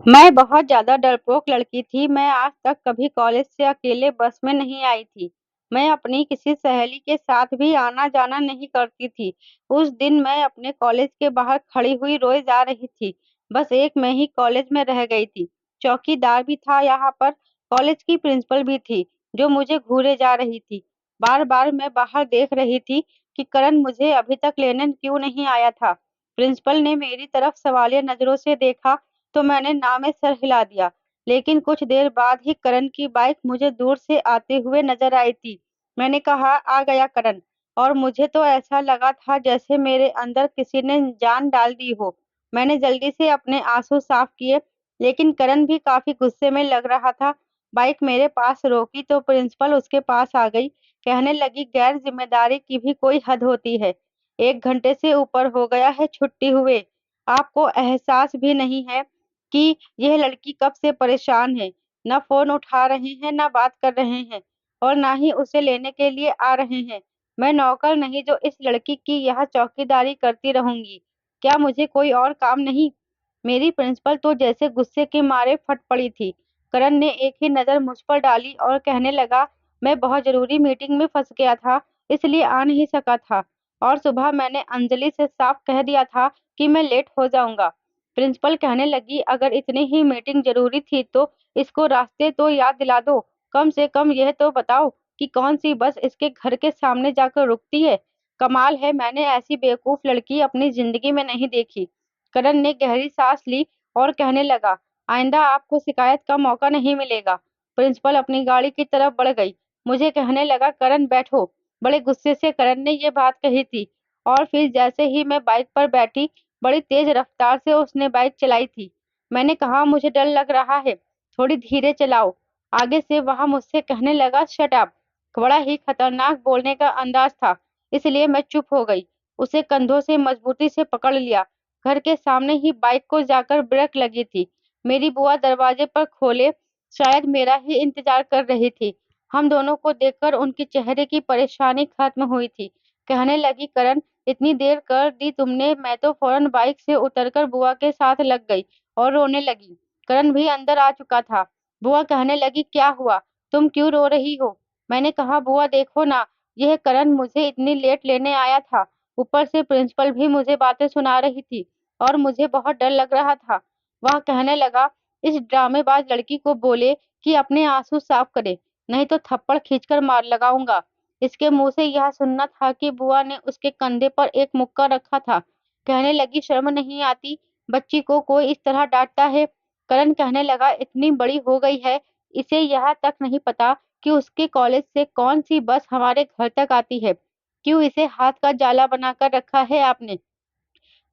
मैं बहुत ज़्यादा डरपोक लड़की थी। मैं आज तक कभी कॉलेज से अकेले बस में नहीं आई थी। मैं अपनी किसी सहेली के साथ भी आना-जाना नहीं करती थी। उस दिन मैं अपने कॉलेज के बाहर खड़ी हुई रोए जा रही थी। बस एक मैं ही कॉलेज में रह गई थी। चौकीदार भी था यहाँ पर, कॉलेज की प्रिंसिपल भी थी, जो मुझे घूरे जा रही थी। बार-बार मैं बाहर देख रही थी कि करण मुझे अभी तक लेने क्यों नहीं आया था। प्रिंसिपल ने मेरी तरफ सवालिया नज़रों से देखा तो मैंने ना में सर हिला दिया। लेकिन कुछ देर बाद ही करण की बाइक मुझे दूर से आते हुए नजर आई थी। मैंने कहा, आ गया करण। और मुझे तो ऐसा लगा था जैसे मेरे अंदर किसी ने जान डाल दी हो। मैंने जल्दी से अपने आंसू साफ किए, लेकिन करण भी काफी गुस्से में लग रहा था। बाइक मेरे पास रोकी तो प्रिंसिपल उसके पास आ गई। कहने लगी, गैर जिम्मेदारी की भी कोई हद होती है। 1 घंटे से ऊपर हो गया है छुट्टी हुए। आपको एहसास भी नहीं है कि यह लड़की कब से परेशान है। ना फ़ोन उठा रहे हैं, ना बात कर रहे हैं और ना ही उसे लेने के लिए आ रहे हैं। मैं नौकर नहीं जो इस लड़की की यहाँ चौकीदारी करती रहूँगी। क्या मुझे कोई और काम नहीं? मेरी प्रिंसिपल तो जैसे गुस्से के मारे फट पड़ी थी। करण ने एक ही नज़र मुझ पर डाली और कहने लगा, मैं बहुत ज़रूरी मीटिंग में फँस गया था, इसलिए आ नहीं सका था। और सुबह मैंने अंजलि से साफ कह दिया था कि मैं लेट हो जाऊँगा। प्रिंसिपल कहने लगी, अगर इतनी ही मीटिंग जरूरी थी तो इसको रास्ते तो याद दिला दो। कम से कम यह तो बताओ कि कौन सी बस इसके घर के सामने जाकर रुकती है। कमाल है, मैंने ऐसी बेवकूफ लड़की अपनी जिंदगी में नहीं देखी। करण ने गहरी सांस ली और कहने लगा, आइंदा आपको शिकायत का मौका नहीं मिलेगा। प्रिंसिपल अपनी गाड़ी की तरफ बढ़ गई। मुझे कहने लगा, करण बैठो। बड़े गुस्से से करण ने ये बात कही थी और फिर जैसे ही मैं बाइक पर बैठी, बड़ी तेज रफ्तार से उसने बाइक चलाई थी। मैंने कहा, मुझे डर लग रहा है, थोड़ी धीरे चलाओ। आगे से वह मुझसे कहने लगा, शट अप। बड़ा ही खतरनाक बोलने का अंदाज था, इसलिए मैं चुप हो गई। उसे कंधों से मजबूती से पकड़ लिया। घर के सामने ही बाइक को जाकर ब्रेक लगी थी। मेरी बुआ दरवाजे पर खोले शायद मेरा ही इंतजार कर रही थी। हम दोनों को देखकर उनके चेहरे की परेशानी खत्म हुई थी। कहने लगी, करण इतनी देर कर दी तुमने। मैं तो फौरन बाइक से उतरकर बुआ के साथ लग गई और रोने लगी। करण भी अंदर आ चुका था। बुआ कहने लगी, क्या हुआ, तुम क्यों रो रही हो? मैंने कहा, बुआ देखो ना, यह करण मुझे इतनी लेट लेने आया था। ऊपर से प्रिंसिपल भी मुझे बातें सुना रही थी और मुझे बहुत डर लग रहा था। वह कहने लगा, इस ड्रामेबाज लड़की को बोले कि अपने आंसू साफ करे, नहीं तो थप्पड़ खींचकर मार लगाऊंगा। इसके मुंह से यह सुनना था कि बुआ ने उसके कंधे पर एक मुक्का रखा था। कहने लगी, शर्म नहीं आती, बच्ची को कोई इस तरह डांटता है। करण कहने लगा, इतनी बड़ी हो गई है, इसे यह तक नहीं पता कि उसके कॉलेज से कौन सी बस हमारे घर तक आती है। क्यों इसे हाथ का जाला बनाकर रखा है आपने?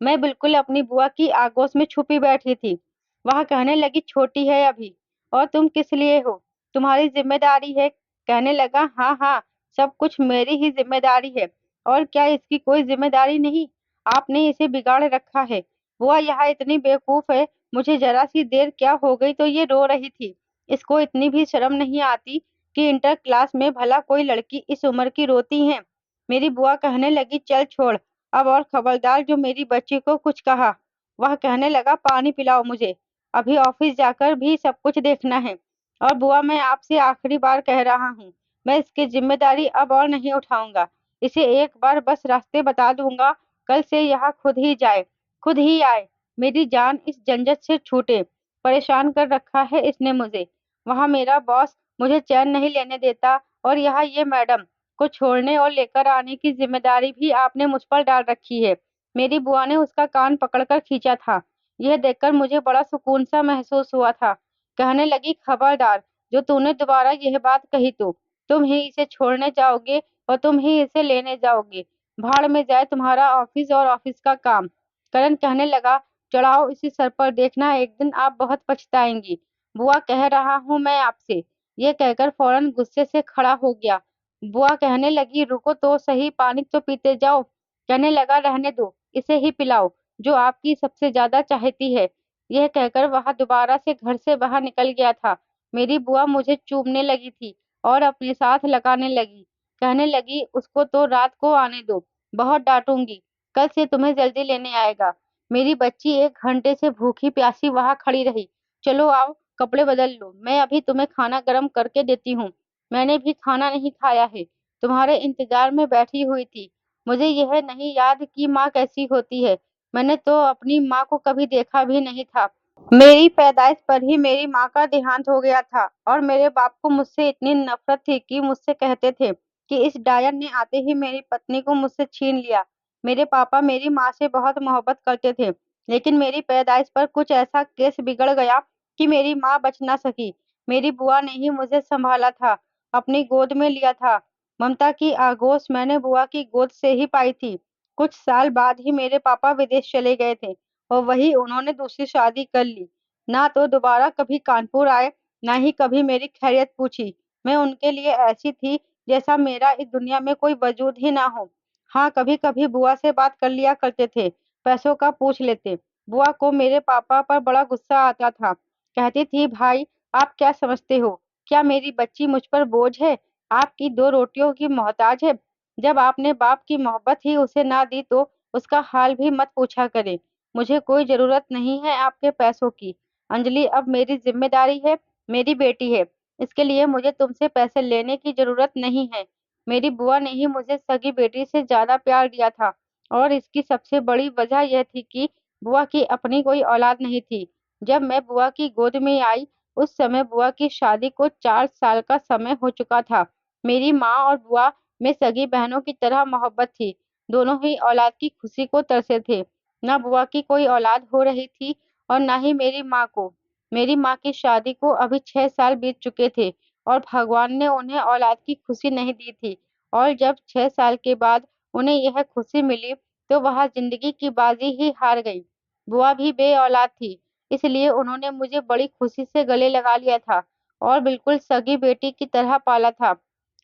मैं बिल्कुल अपनी बुआ की आगोश में छुपी बैठी थी। वह कहने लगी, छोटी है अभी और तुम किस लिए हो? तुम्हारी जिम्मेदारी है। कहने लगा, हाँ हाँ, सब कुछ मेरी ही जिम्मेदारी है। और क्या इसकी कोई जिम्मेदारी नहीं? आपने इसे बिगाड़ रखा है। बुआ यहाँ इतनी बेवकूफ है, मुझे जरा सी देर क्या हो गई तो ये रो रही थी। इसको इतनी भी शर्म नहीं आती कि इंटर क्लास में भला कोई लड़की इस उम्र की रोती है। मेरी बुआ कहने लगी, चल छोड़ अब, और खबरदार जो मेरी बच्ची को कुछ कहा। वह कहने लगा, पानी पिलाओ मुझे, अभी ऑफिस जाकर भी सब कुछ देखना है। और बुआ, मैं आपसे आखिरी बार कह रहा हूँ, मैं इसकी जिम्मेदारी अब और नहीं उठाऊंगा। इसे एक बार बस रास्ते बता दूंगा, कल से यहाँ खुद ही जाए, खुद ही आए। मेरी जान इस झंझट से छूटे। परेशान कर रखा है इसने मुझे। वहाँ मेरा बॉस मुझे चैन नहीं लेने देता और यहाँ ये मैडम को छोड़ने और लेकर आने की जिम्मेदारी भी आपने मुझ पर डाल रखी है। मेरी बुआ ने उसका कान पकड़कर खींचा था। यह देखकर मुझे बड़ा सुकून सा महसूस हुआ था। कहने लगी, खबरदार, जो तूने दोबारा यह बात कही तो तुम ही इसे छोड़ने जाओगे और तुम ही इसे लेने जाओगे। भाड़ में जाए तुम्हारा ऑफिस और ऑफिस का काम। करण कहने लगा, चढ़ाओ इसी सर पर, देखना एक दिन आप बहुत पछताएंगी। बुआ कह रहा हूँ मैं आपसे। यह कहकर फौरन गुस्से से खड़ा हो गया। बुआ कहने लगी, रुको तो सही, पानी तो पीते जाओ। कहने लगा, रहने दो, इसे ही पिलाओ, जो आपकी सबसे ज्यादा चाहती है। यह कहकर वह दोबारा से घर से बाहर निकल गया था। मेरी बुआ मुझे चूमने लगी थी और अपने साथ लगाने लगी। कहने लगी, उसको तो रात को आने दो, बहुत डांटूंगी, कल से तुम्हें जल्दी लेने आएगा। मेरी बच्ची 1 घंटे से भूखी प्यासी वहां खड़ी रही। चलो आओ, कपड़े बदल लो, मैं अभी तुम्हें खाना गर्म करके देती हूँ। मैंने भी खाना नहीं खाया है, तुम्हारे इंतजार में बैठी हुई थी। मुझे यह नहीं याद कि माँ कैसी होती है। मैंने तो अपनी माँ को कभी देखा भी नहीं था। मेरी पैदाइश पर ही मेरी माँ का देहांत हो गया था और मेरे बाप को मुझसे इतनी नफरत थी कि मुझसे कहते थे कि इस डायन ने आते ही मेरी पत्नी को मुझसे छीन लिया। मेरे पापा मेरी माँ से बहुत मोहब्बत करते थे, लेकिन मेरी पैदाइश पर कुछ ऐसा केस बिगड़ गया कि मेरी माँ बच ना सकी। मेरी बुआ ने ही मुझे संभाला था, अपनी गोद में लिया था। ममता की आगोश मैंने बुआ की गोद से ही पाई थी। कुछ साल बाद ही मेरे पापा विदेश चले गए थे और वही उन्होंने दूसरी शादी कर ली। ना तो दोबारा कभी कानपुर आए, ना ही कभी मेरी खैरियत पूछी। मैं उनके लिए ऐसी थी जैसा मेरा इस दुनिया में कोई वजूद ही ना हो। हाँ, कभी-कभी बुआ से बात कर लिया करते थे, पैसों का पूछ लेते। बुआ को मेरे पापा पर बड़ा गुस्सा आता था। कहती थी, भाई आप क्या समझते हो? क्या मेरी बच्ची मुझ पर बोझ है? आपकी 2 रोटियों की मोहताज है? जब आपने बाप की मोहब्बत ही उसे ना दी तो उसका हाल भी मत पूछा करें। मुझे कोई ज़रूरत नहीं है आपके पैसों की। अंजलि अब मेरी ज़िम्मेदारी है, मेरी बेटी है। इसके लिए मुझे तुमसे पैसे लेने की ज़रूरत नहीं है। मेरी बुआ ने ही मुझे सगी बेटी से ज़्यादा प्यार दिया था और इसकी सबसे बड़ी वजह यह थी कि बुआ की अपनी कोई औलाद नहीं थी। जब मैं बुआ की गोद में आई, उस समय बुआ की शादी को 4 साल का समय हो चुका था। मेरी माँ और बुआ में सगी बहनों की तरह मोहब्बत थी। दोनों ही औलाद की खुशी को तरसे थे। ना बुआ की कोई औलाद हो रही थी और ना ही मेरी माँ को। मेरी माँ की शादी को अभी 6 साल बीत चुके थे और भगवान ने उन्हें औलाद की खुशी नहीं दी थी और जब 6 साल के बाद उन्हें यह खुशी मिली, तो वह ज़िंदगी की बाजी ही हार गई। बुआ भी बे-औलाद थी, इसलिए उन्होंने मुझे बड़ी खुशी से गले लगा लिया था और बिल्कुल सगी बेटी की तरह पाला था।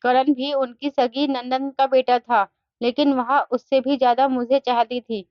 करण भी उनकी सगी नंदन का बेटा था, लेकिन वह उससे भी ज़्यादा मुझे चाहती थी।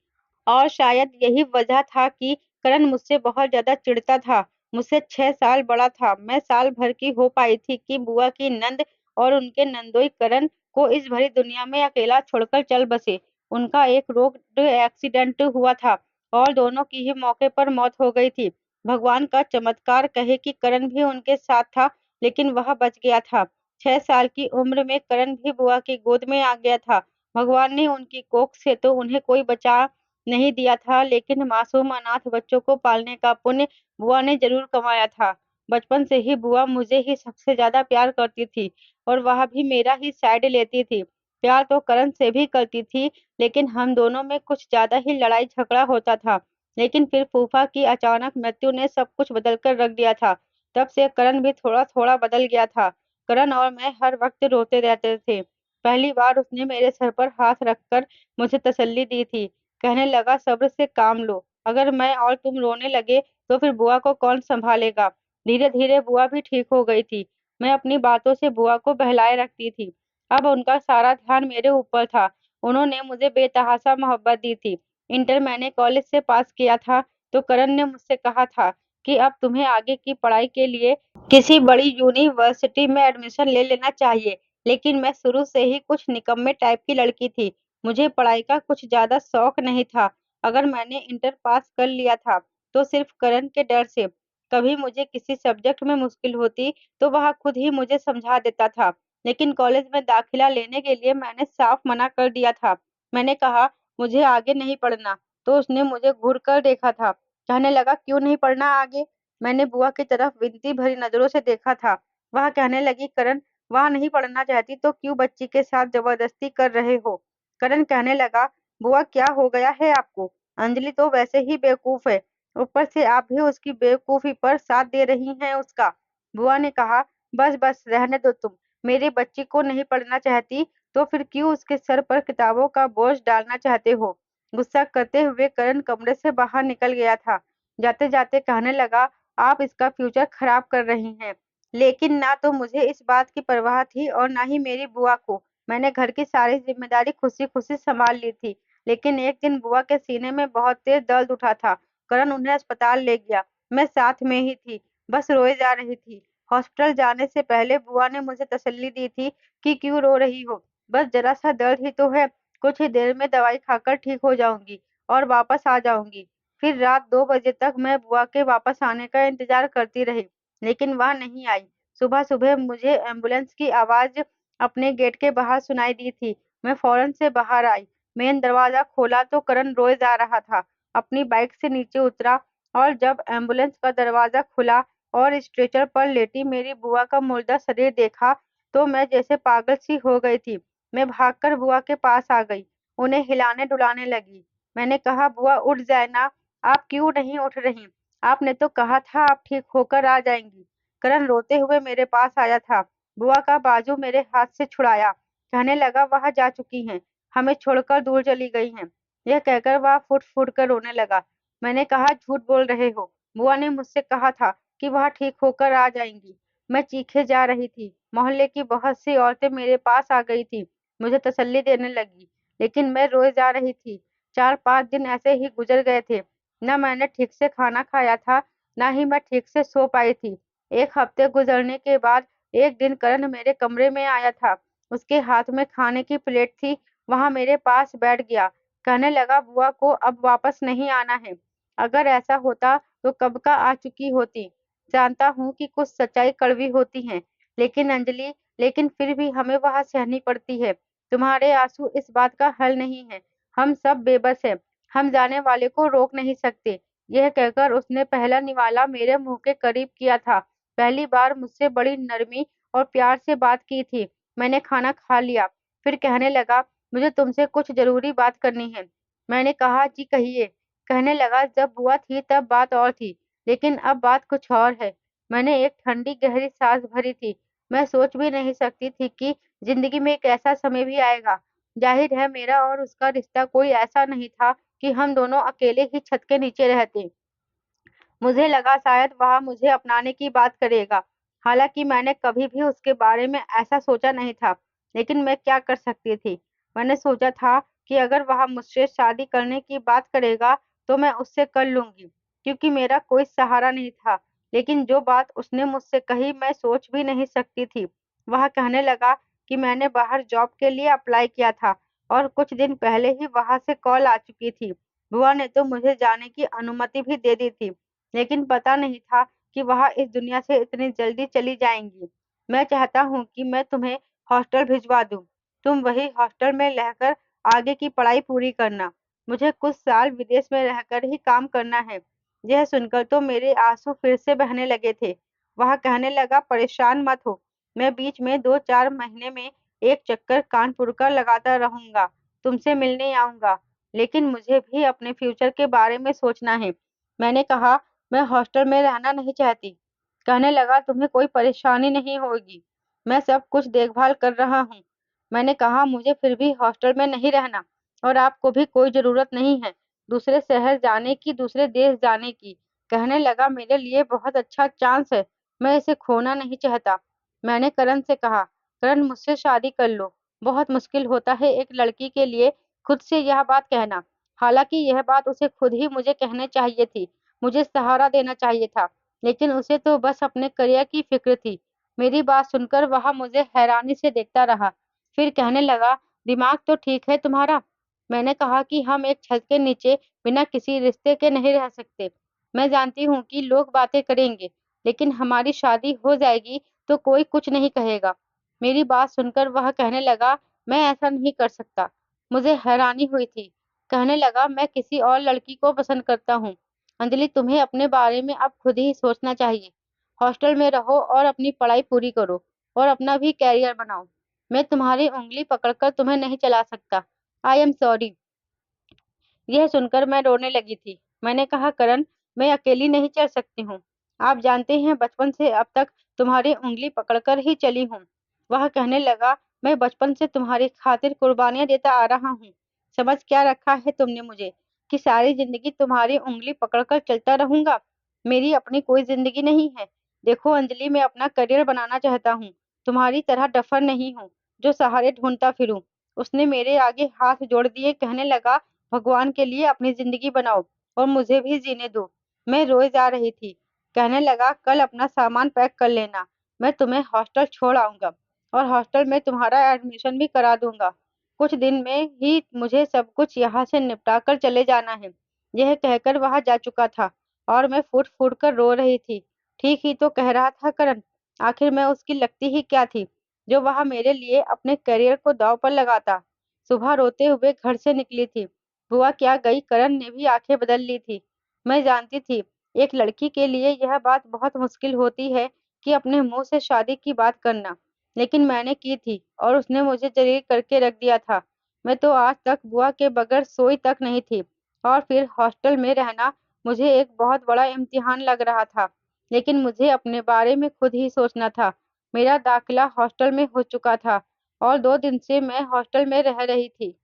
और शायद यही वजह था कि करण मुझसे बहुत ज़्यादा चिढ़ता था। मुझसे 6 साल बड़ा था। मैं साल भर की हो पाई थी कि बुआ की नंद और उनके नंदोई करण को इस भरी दुनिया में अकेला छोड़कर चल बसे। उनका एक रोड एक्सीडेंट हुआ था और दोनों की ही मौके पर मौत हो गई थी। भगवान का चमत्कार कहे कि करण भी उनके साथ था, लेकिन वह बच गया था। 6 साल की उम्र में करण भी बुआ की गोद में आ गया था। भगवान ने उनकी कोख से तो उन्हें कोई बचा नहीं दिया था, लेकिन मासूम अनाथ बच्चों को पालने का पुण्य बुआ ने ज़रूर कमाया था। बचपन से ही बुआ मुझे ही सबसे ज़्यादा प्यार करती थी और वह भी मेरा ही साइड लेती थी। प्यार तो करण से भी करती थी, लेकिन हम दोनों में कुछ ज़्यादा ही लड़ाई-झगड़ा होता था। लेकिन फिर फूफा की अचानक मृत्यु ने सब कुछ बदल कर रख दिया था। तब से करण भी थोड़ा-थोड़ा बदल गया था। करण और मैं हर वक़्त रोते रहते थे। पहली बार उसने मेरे सर पर हाथ रखकर मुझे तसल्ली दी थी। कहने लगा, सब्र से काम लो। अगर मैं और तुम रोने लगे तो फिर बुआ को कौन संभालेगा? धीरे धीरे बुआ भी ठीक हो गई थी। मैं अपनी बातों से बुआ को बहलाए रखती थी। अब उनका सारा ध्यान मेरे ऊपर था। उन्होंने मुझे बेतहाशा मोहब्बत दी थी। इंटर मैंने कॉलेज से पास किया था तो करण ने मुझसे कहा था कि अब तुम्हें आगे की पढ़ाई के लिए किसी बड़ी यूनिवर्सिटी में एडमिशन ले लेना चाहिए। लेकिन मैं शुरू से ही कुछ निकम्मे टाइप की लड़की थी। मुझे पढ़ाई का कुछ ज़्यादा शौक नहीं था। अगर मैंने इंटर पास कर लिया था, तो सिर्फ़ करण के डर से। कभी मुझे किसी सब्जेक्ट में मुश्किल होती, तो वह खुद ही मुझे समझा देता था। लेकिन कॉलेज में दाखिला लेने के लिए मैंने साफ मना कर दिया था। मैंने कहा, मुझे आगे नहीं पढ़ना, तो उसने मुझे घूर कर देखा था। कहने लगा, क्यों नहीं पढ़ना आगे? मैंने बुआ की तरफ विनती भरी नज़रों से देखा था। वह कहने लगी, करण, वहाँ नहीं पढ़ना चाहती तो क्यों बच्ची के साथ ज़बरदस्ती कर रहे हो? करण कहने लगा, बुआ क्या हो गया है आपको? अंजलि तो वैसे ही बेवकूफ है, ऊपर से आप भी उसकी बेवकूफी पर साथ दे रही हैं उसका। बुआ ने कहा, बस बस रहने दो तुम। मेरी बच्ची को नहीं पढ़ना चाहती तो फिर क्यों उसके सर पर किताबों का बोझ डालना चाहते हो? गुस्सा करते हुए करण कमरे से बाहर निकल गया था। जाते जाते कहने लगा, आप इसका फ्यूचर खराब कर रही हैं। लेकिन ना तो मुझे इस बात की परवाह थी और ना ही मेरी बुआ को। मैंने घर की सारी ज़िम्मेदारी खुशी-खुशी सँभाल ली थी। लेकिन एक दिन बुआ के सीने में बहुत तेज़ दर्द उठा था। करण उन्हें अस्पताल ले गया। मैं साथ में ही थी, बस रोए जा रही थी। हॉस्पिटल जाने से पहले बुआ ने मुझे तसल्ली दी थी कि क्यों रो रही हो? बस ज़रा-सा दर्द ही तो है, कुछ ही देर में दवाई खाकर ठीक हो जाऊँगी और वापस आ जाऊँगी। फिर रात 2 बजे तक मैं बुआ के वापस आने का इंतजार करती रही, लेकिन वह नहीं आई। सुबह-सुबह मुझे एम्बुलेंस की आवाज़ अपने गेट के बाहर सुनाई दी थी। मैं फ़ौरन से बाहर आई। मेन दरवाज़ा खोला तो करण रोए जा रहा था। अपनी बाइक से नीचे उतरा और जब एम्बुलेंस का दरवाज़ा खुला और स्ट्रेचर पर लेटी मेरी बुआ का मुर्दा शरीर देखा, तो मैं जैसे पागल सी हो गई थी। मैं भागकर बुआ के पास आ गई, उन्हें हिलाने-डुलाने लगी। मैंने कहा, "बुआ उठ जाए ना, आप क्यों नहीं उठ रहीं? आपने तो कहा था आप ठीक होकर आ जाएँगी।" करण रोते हुए मेरे पास आया था। बुआ का बाजू मेरे हाथ से छुड़ाया, कहने लगा, "वह जा चुकी हैं, हमें छोड़कर दूर चली गई हैं।" यह कहकर वह फुट-फुट कर रोने लगा। मैंने कहा, "झूठ बोल रहे हो, बुआ ने मुझसे कहा था कि वह ठीक होकर आ जाएँगी।" मैं चीखे जा रही थी। मोहल्ले की बहुत सी औरतें मेरे पास आ गई थीं, मुझे तसल्ली देने लगीं, लेकिन मैं रोए जा रही थी। 4-5 दिन ऐसे ही गुज़र गए थे। न मैंने ठीक से खाना खाया था, न ही मैं ठीक से सो पाई थी। 1 हफ्ते गुज़रने के बाद एक दिन करण मेरे कमरे में आया था। उसके हाथ में खाने की प्लेट थी, वह मेरे पास बैठ गया। कहने लगा, "बुआ को अब वापस नहीं आना है। अगर ऐसा होता तो कब का आ चुकी होती। जानता हूँ कि कुछ सच्चाई कड़वी होती है, लेकिन अंजलि, लेकिन फिर भी हमें वह सहनी पड़ती है। तुम्हारे आँसू इस बात का हल नहीं है। हम सब बेबस हैं, हम जाने वाले को रोक नहीं सकते।" यह कहकर उसने पहला निवाला मेरे मुँह के करीब किया था। पहली बार मुझसे बड़ी नरमी और प्यार से बात की थी। मैंने खाना खा लिया, फिर कहने लगा, "मुझे तुमसे कुछ ज़रूरी बात करनी है।" मैंने कहा, "जी कहिए।" कहने लगा, "जब बुआ थी तब बात और थी, लेकिन अब बात कुछ और है।" मैंने एक ठंडी गहरी साँस भरी थी। मैं सोच भी नहीं सकती थी कि ज़िंदगी में एक ऐसा समय भी आएगा। ज़ाहिर है मेरा और उसका रिश्ता कोई ऐसा नहीं था कि हम दोनों अकेले ही छत के नीचे रहते। मुझे लगा शायद वह मुझे अपनाने की बात करेगा। हालाँकि मैंने कभी भी उसके बारे में ऐसा सोचा नहीं था, लेकिन मैं क्या कर सकती थी? मैंने सोचा था कि अगर वह मुझसे शादी करने की बात करेगा, तो मैं उससे कर लूँगी, क्योंकि मेरा कोई सहारा नहीं था। लेकिन जो बात उसने मुझसे कही मैं सोच भी नहीं सकती थी। वह कहने लगा कि मैंने बाहर जॉब के लिए अप्लाई किया था और कुछ दिन पहले ही वहाँ से कॉल आ चुकी थी। बुआ ने तो मुझे जाने की अनुमति भी दे दी थी। लेकिन पता नहीं था कि वह इस दुनिया से इतनी जल्दी चली जाएँगी। मैं चाहता हूँ कि मैं तुम्हें हॉस्टल भिजवा दूँ। तुम वही हॉस्टल में रहकर आगे की पढ़ाई पूरी करना। मुझे कुछ साल विदेश में रहकर ही काम करना है। यह सुनकर तो मेरे आँसू फिर से बहने लगे थे। वह कहने लगा, "परेशान मत हो। मैं बीच में 2-4 महीने में एक चक्कर कानपुर का लगाता रहूँगा। तुमसे मिलने आऊँगा। लेकिन मुझे भी अपने फ्यूचर के बारे में सोचना है।" मैंने कहा, "मैं हॉस्टल में रहना नहीं चाहती।" कहने लगा, "तुम्हें कोई परेशानी नहीं होगी, मैं सब कुछ देखभाल कर रहा हूँ।" मैंने कहा, "मुझे फिर भी हॉस्टल में नहीं रहना और आपको भी कोई ज़रूरत नहीं है दूसरे शहर जाने की, दूसरे देश जाने की।" कहने लगा, "मेरे लिए बहुत अच्छा चांस है, मैं इसे खोना नहीं चाहता।" मैंने करण से कहा, "करण मुझसे शादी कर लो।" बहुत मुश्किल होता है एक लड़की के लिए खुद से यह बात कहना। हालाँकि यह बात उसे खुद ही मुझे कहनी चाहिए थी। मुझे सहारा देना चाहिए था, लेकिन उसे तो बस अपने करियर की फ़िक्र थी। मेरी बात सुनकर वह मुझे हैरानी से देखता रहा, फिर कहने लगा, "दिमाग तो ठीक है तुम्हारा?" मैंने कहा कि हम एक छत के नीचे बिना किसी रिश्ते के नहीं रह सकते। मैं जानती हूँ कि लोग बातें करेंगे, लेकिन हमारी शादी हो जाएगी तो कोई कुछ नहीं कहेगा। मेरी बात सुनकर वह कहने लगा, "मैं ऐसा नहीं कर सकता।" मुझे हैरानी हुई थी। कहने लगा, "मैं किसी और लड़की को पसंद करता हूँ। अंजलि, तुम्हें अपने बारे में अब खुद ही सोचना चाहिए। हॉस्टल में रहो और अपनी पढ़ाई पूरी करो और अपना भी करियर बनाओ। मैं तुम्हारी उँगली पकड़कर तुम्हें नहीं चला सकता। I am sorry." यह सुनकर मैं रोने लगी थी। मैंने कहा, "करण, मैं अकेली नहीं चल सकती हूँ। आप जानते हैं बचपन से अब तक तुम्हारी उँगली पकड़कर ही चली हूँ।" वह कहने लगा, "मैं बचपन से तुम्हारी खातिर कुर्बानियाँ देता आ रहा हूँ। समझ क्या रखा है तुमने मुझे कि सारी ज़िंदगी तुम्हारी उँगली पकड़कर चलता रहूँगा? मेरी अपनी कोई ज़िंदगी नहीं है। देखो अंजलि, मैं अपना करियर बनाना चाहता हूँ। तुम्हारी तरह डफ़र नहीं हूँ, जो सहारे ढूँढता फिरूँ।" उसने मेरे आगे हाथ जोड़ दिए, कहने लगा, "भगवान के लिए अपनी ज़िंदगी बनाओ और मुझे भी जीने दो।" मैं रोए जा रही थी। कहने लगा, "कल अपना सामान पैक कर लेना, मैं तुम्हें हॉस्टल छोड़ आऊँगा और हॉस्टल में तुम्हारा एडमिशन भी करा दूँगा। कुछ दिन में ही मुझे सब कुछ यहाँ से निपटा कर चले जाना है। यह कहकर वह जा चुका था और मैं फूट-फूट कर रो रही थी। ठीक ही तो कह रहा था करण। आखिर मैं उसकी लगती ही क्या थी, जो वह मेरे लिए अपने करियर को दाँव पर लगाता। सुबह रोते हुए घर से निकली थी। हुआ क्या गई करण ने भी आँखें बदल ली थी। मैं जानती थी, एक लड़की के लिए यह बात बहुत मुश्किल होती है कि अपने मुँह से शादी की बात करना। लेकिन मैंने की थी और उसने मुझे जलील करके रख दिया था। मैं तो आज तक बुआ के बगैर सोई तक नहीं थी और फिर हॉस्टल में रहना मुझे एक बहुत बड़ा इम्तिहान लग रहा था। लेकिन मुझे अपने बारे में खुद ही सोचना था। मेरा दाखिला हॉस्टल में हो चुका था और 2 दिन से मैं हॉस्टल में रह रही थी।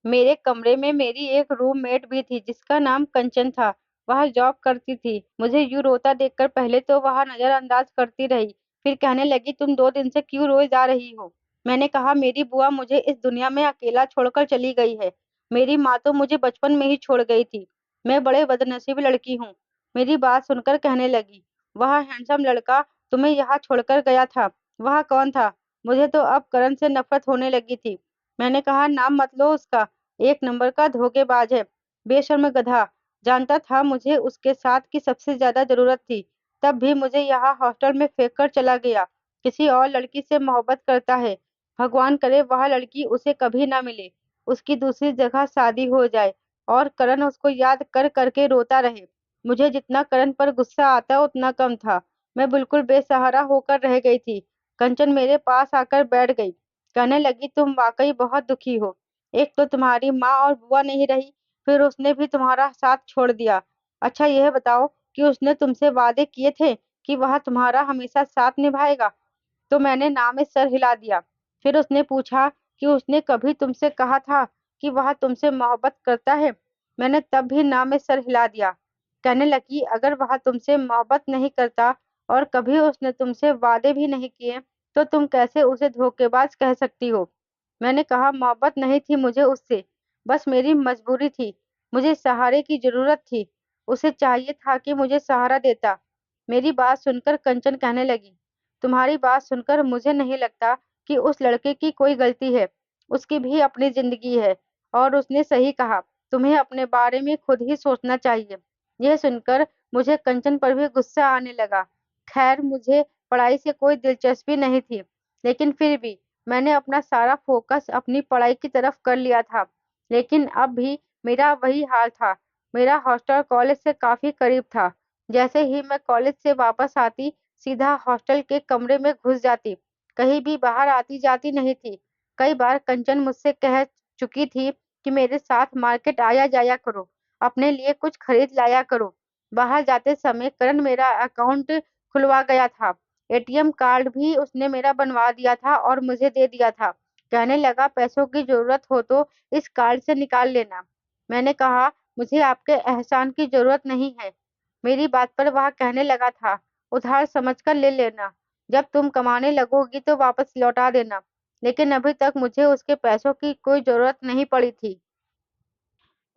मेरे कमरे में मेरी एक रूममेट भी थी जिसका नाम कंचन था। वह जॉब करती थी। मुझे यूँ रोता देखकर पहले तो वह नज़रअंदाज करती रही, फिर कहने लगी तुम 2 दिन से क्यों रोए जा रही हो? मैंने कहा मेरी बुआ मुझे इस दुनिया में अकेला छोड़कर चली गई है। मेरी माँ तो मुझे बचपन में ही छोड़ गई थी। मैं बड़े बदनसीब लड़की हूँ। मेरी बात सुनकर कहने लगी, वह हैंडसम लड़का तुम्हें यहाँ छोड़कर गया था, वह कौन था? मुझे तो अब करण से नफ़रत होने लगी थी। मैंने कहा नाम मत लो उसका, एक नंबर का धोखेबाज है, बेशर्म गधा। जानता था मुझे उसके साथ की सबसे ज़्यादा ज़रूरत थी, तब भी मुझे यहाँ हॉस्टल में फेंक कर चला गया। किसी और लड़की से मोहब्बत करता है। भगवान करे वह लड़की उसे कभी ना मिले, उसकी दूसरी जगह शादी हो जाए और करण उसको याद कर करके रोता रहे। मुझे जितना करण पर गुस्सा आता उतना कम था। मैं बिल्कुल बेसहारा होकर रह गई थी। कंचन मेरे पास आकर बैठ गई। कहने लगी तुम वाकई बहुत दुखी हो। एक तो तुम्हारी माँ और बुआ नहीं रही, फिर उसने भी तुम्हारा साथ छोड़ दिया। अच्छा यह बताओ कि उसने तुमसे वादे किए थे कि वह तुम्हारा हमेशा साथ निभाएगा? तो मैंने ना में सर हिला दिया। फिर उसने पूछा कि उसने कभी तुमसे कहा था कि वह तुमसे मोहब्बत करता है? मैंने तब भी ना में सर हिला दिया। कहने लगी अगर वह तुमसे मोहब्बत नहीं करता और कभी उसने तुमसे वादे भी नहीं किए, तो तुम कैसे उसे धोखेबाज कह सकती हो? मैंने कहा मोहब्बत नहीं थी मुझे उससे, बस मेरी मजबूरी थी। मुझे सहारे की ज़रूरत थी। उसे चाहिए था कि मुझे सहारा देता। मेरी बात सुनकर कंचन कहने लगी, तुम्हारी बात सुनकर मुझे नहीं लगता कि उस लड़के की कोई गलती है। उसकी भी अपनी ज़िंदगी है और उसने सही कहा, तुम्हें अपने बारे में खुद ही सोचना चाहिए। यह सुनकर मुझे कंचन पर भी गुस्सा आने लगा। खैर मुझे पढ़ाई से कोई दिलचस्पी नहीं थी, लेकिन फिर भी मैंने अपना सारा फ़ोकस अपनी पढ़ाई की तरफ कर लिया था। लेकिन अब भी मेरा वही हाल था। मेरा हॉस्टल कॉलेज से काफ़ी करीब था। जैसे ही मैं कॉलेज से वापस आती, सीधा हॉस्टल के कमरे में घुस जाती। कहीं भी बाहर आती-जाती नहीं थी। कई बार कंचन मुझसे कह चुकी थी कि मेरे साथ मार्केट आया-जाया करो, अपने लिए कुछ खरीद लाया करो। बाहर जाते समय करण मेरा अकाउंट खुलवा गया था। एटीएम कार्ड भी उसने मेरा बनवा दिया था और मुझे दे दिया था। कहने लगा पैसों की ज़रूरत हो तो इस कार्ड से निकाल लेना। मैंने कहा मुझे आपके एहसान की ज़रूरत नहीं है। मेरी बात पर वह कहने लगा था, उधार समझकर ले लेना। जब तुम कमाने लगोगी तो वापस लौटा देना। लेकिन अभी तक मुझे उसके पैसों की कोई ज़रूरत नहीं पड़ी थी।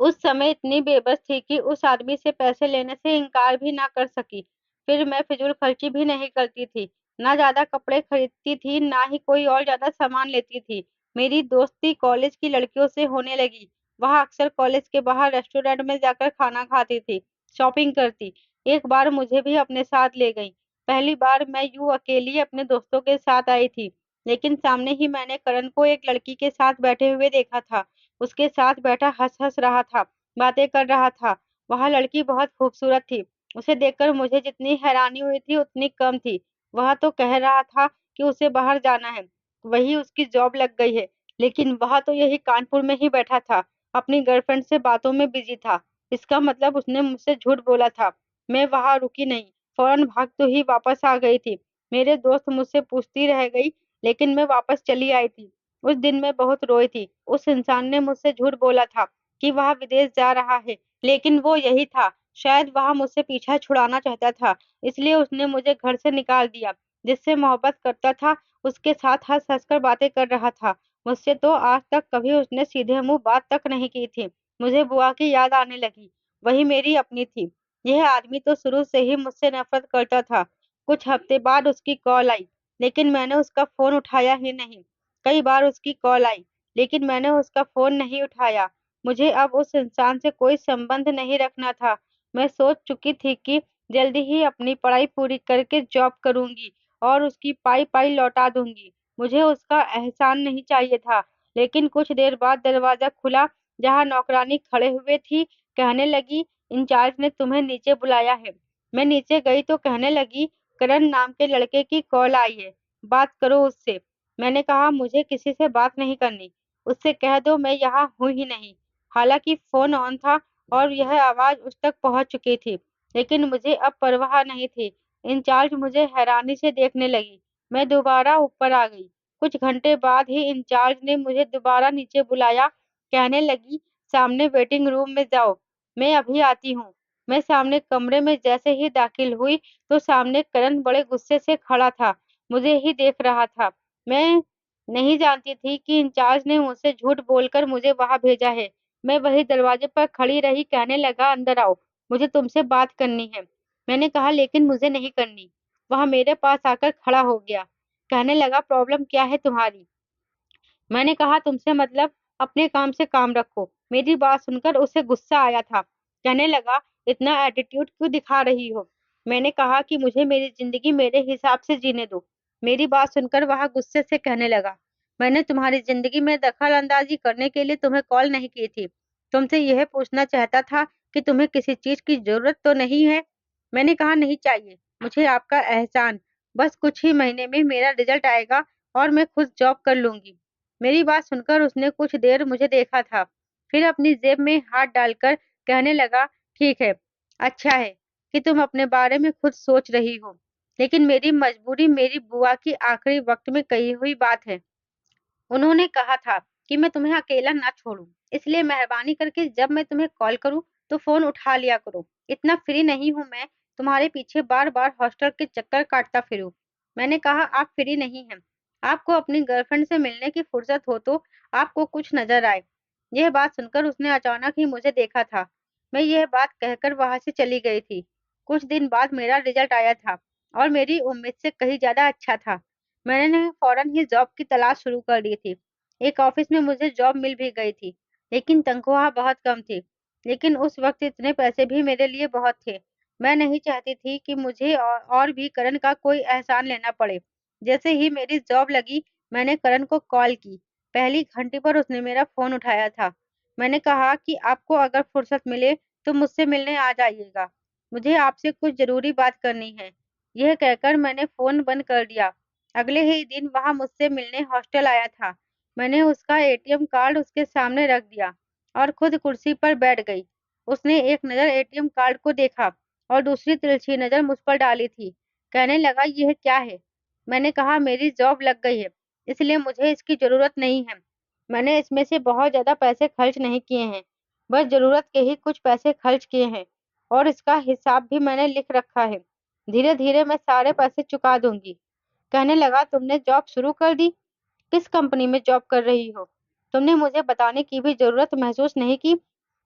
उस समय इतनी बेबस थी कि उस आदमी से पैसे लेने से इनकार भी ना कर सकी। फिर मैं फिजूल खर्ची भी नहीं करती थी। ना ज़्यादा कपड़े खरीदती थी, ना ही कोई और ज़्यादा सामान लेती थी। मेरी दोस्ती कॉलेज की लड़कियों से होने लगी। वह अक्सर कॉलेज के बाहर रेस्टोरेंट में जाकर खाना खाती थी, शॉपिंग करती। एक बार मुझे भी अपने साथ ले गईं। पहली बार मैं यूँ अकेली अपने दोस्तों के साथ आई थी, लेकिन सामने ही मैंने करण को एक लड़की के साथ बैठे हुए देखा था। उसके साथ बैठा हँस-हँस रहा था, बातें कर रहा था। वह लड़की बहुत खूबसूरत थी। उसे देखकर मुझे जितनी हैरानी हुई थी उतनी कम थी। वह तो कह रहा था कि उसे बाहर जाना है, वहीं उसकी जॉब लग गई है। लेकिन वह तो यही कानपुर में ही बैठा था, अपनी गर्लफ्रेंड से बातों में बिज़ी था। इसका मतलब उसने मुझसे झूठ बोला था। मैं वहाँ रुकी नहीं, फ़ौरन भागते ही वापस आ गई थी। मेरे दोस्त मुझसे पूछती रह गई, लेकिन मैं वापस चली आई थी। उस दिन मैं बहुत रोई थी। उस इंसान ने मुझसे झूठ बोला था कि वह विदेश जा रहा है, लेकिन वो यही था। शायद वह मुझसे पीछा छुड़ाना चाहता था, इसलिए उसने मुझे घर से निकाल दिया। जिससे मोहब्बत करता था, उसके साथ हँस-हँस कर बातें कर रहा था। मुझसे तो आज तक कभी उसने सीधे मुँह बात तक नहीं की थी। मुझे बुआ की याद आने लगी, वही मेरी अपनी थी। यह आदमी तो शुरू से ही मुझसे नफ़रत करता था। कुछ हफ्ते बाद उसकी कॉल आई, लेकिन मैंने उसका फ़ोन उठाया ही नहीं। कई बार उसकी कॉल आई, लेकिन मैंने उसका फ़ोन नहीं उठाया। मुझे अब उस इंसान से कोई संबंध नहीं रखना था। मैं सोच चुकी थी कि जल्दी ही अपनी पढ़ाई पूरी करके जॉब करूँगी और उसकी पाई-पाई लौटा दूँगी। मुझे उसका एहसान नहीं चाहिए था। लेकिन कुछ देर बाद दरवाज़ा खुला, जहाँ नौकरानी खड़े हुए थी। कहने लगी, इंचार्ज ने तुम्हें नीचे बुलाया है। मैं नीचे गई तो कहने लगी, करण नाम के लड़के की कॉल आई है, बात करो उससे। मैंने कहा, मुझे किसी से बात नहीं करनी। उससे कह दो मैं यहाँ हूँ ही नहीं। हालांकि फ़ोन ऑन था और यह आवाज़ उस तक पहुँच चुकी थी, लेकिन मुझे अब परवाह नहीं थी। इंचार्ज मुझे हैरानी से देखने लगी। मैं दोबारा ऊपर आ गई। कुछ घंटे बाद ही इंचार्ज ने मुझे दोबारा नीचे बुलाया। कहने लगी, सामने वेटिंग रूम में जाओ, मैं अभी आती हूँ। मैं सामने कमरे में जैसे ही दाखिल हुई, तो सामने करण बड़े गुस्से से खड़ा था, मुझे ही देख रहा था। मैं नहीं जानती थी कि इंचार्ज ने मुझसे झूठ बोलकर मुझे वहाँ भेजा है। मैं वही दरवाजे पर खड़ी रही। कहने लगा, अंदर आओ, मुझे तुमसे बात करनी है। मैंने कहा, लेकिन मुझे नहीं करनी। वह मेरे पास आकर खड़ा हो गया। कहने लगा, प्रॉब्लम क्या है तुम्हारी? मैंने कहा, तुमसे मतलब, अपने काम से काम रखो। मेरी बात सुनकर उसे गुस्सा आया था। कहने लगा, इतना एटीट्यूड क्यों दिखा रही हो? मैंने कहा कि मुझे मेरी जिंदगी मेरे हिसाब से जीने दो। मेरी बात सुनकर वह गुस्से से कहने लगा, मैंने तुम्हारी जिंदगी में दखल अंदाजी करने के लिए तुम्हें कॉल नहीं की थी। तुमसे यह पूछना चाहता था कि तुम्हें किसी चीज की जरूरत तो नहीं है। मैंने कहा, नहीं चाहिए मुझे आपका एहसान। बस कुछ ही महीने में मेरा रिजल्ट आएगा और मैं खुद जॉब कर लूंगी। मेरी बात सुनकर उसने कुछ देर मुझे देखा था, फिर अपनी जेब में हाथ डालकर कहने लगा, ठीक है, अच्छा है कि तुम अपने बारे में खुद सोच रही हो, लेकिन मेरी मजबूरी मेरी बुआ की आखिरी वक्त में कही हुई बात है। उन्होंने कहा था कि मैं तुम्हें अकेला ना छोड़ूं, इसलिए मेहरबानी करके जब मैं तुम्हें कॉल करूं तो फोन उठा लिया करो। इतना फ्री नहीं हूं मैं तुम्हारे पीछे बार बार हॉस्टल के चक्कर काटता फिरूं। मैंने कहा, आप फ्री नहीं हैं। आपको अपनी गर्लफ्रेंड से मिलने की फुर्सत हो तो आपको कुछ नजर आए। यह बात सुनकर उसने अचानक ही मुझे देखा था। मैं यह बात कहकर वहां से चली गई थी। कुछ दिन बाद मेरा रिजल्ट आया था और मेरी उम्मीद से कहीं ज्यादा अच्छा था। मैंने फौरन ही जॉब की तलाश शुरू कर दी थी। एक ऑफिस में मुझे जॉब मिल भी गई थी, लेकिन तनख्वाह बहुत कम थी। लेकिन उस वक्त इतने पैसे भी मेरे लिए बहुत थे। मैं नहीं चाहती थी कि मुझे और भी करण का कोई एहसान लेना पड़े। जैसे ही मेरी जॉब लगी, मैंने करण को कॉल की। पहली घंटे पर उसने मेरा फोन उठाया था। मैंने कहा कि आपको अगर फुर्सत मिले तो मुझसे मिलने आ जाइएगा। मुझे आपसे कुछ जरूरी बात करनी है। यह कहकर मैंने फोन बंद कर दिया। अगले ही दिन वह मुझसे मिलने हॉस्टल आया था। मैंने उसका एटीएम कार्ड उसके सामने रख दिया और खुद कुर्सी पर बैठ गई। उसने एक नज़र एटीएम कार्ड को देखा और दूसरी तिरछी नज़र मुझ पर डाली थी। कहने लगा, यह क्या है? मैंने कहा, मेरी जॉब लग गई है, इसलिए मुझे इसकी जरूरत नहीं है। मैंने इसमें से बहुत ज्यादा पैसे खर्च नहीं किए हैं, बस जरूरत के ही कुछ पैसे खर्च किए हैं और इसका हिसाब भी मैंने लिख रखा है। धीरे धीरे मैं सारे पैसे चुका दूंगी। कहने लगा, तुमने जॉब शुरू कर दी? किस कंपनी में जॉब कर रही हो? तुमने मुझे बताने की भी जरूरत महसूस नहीं की।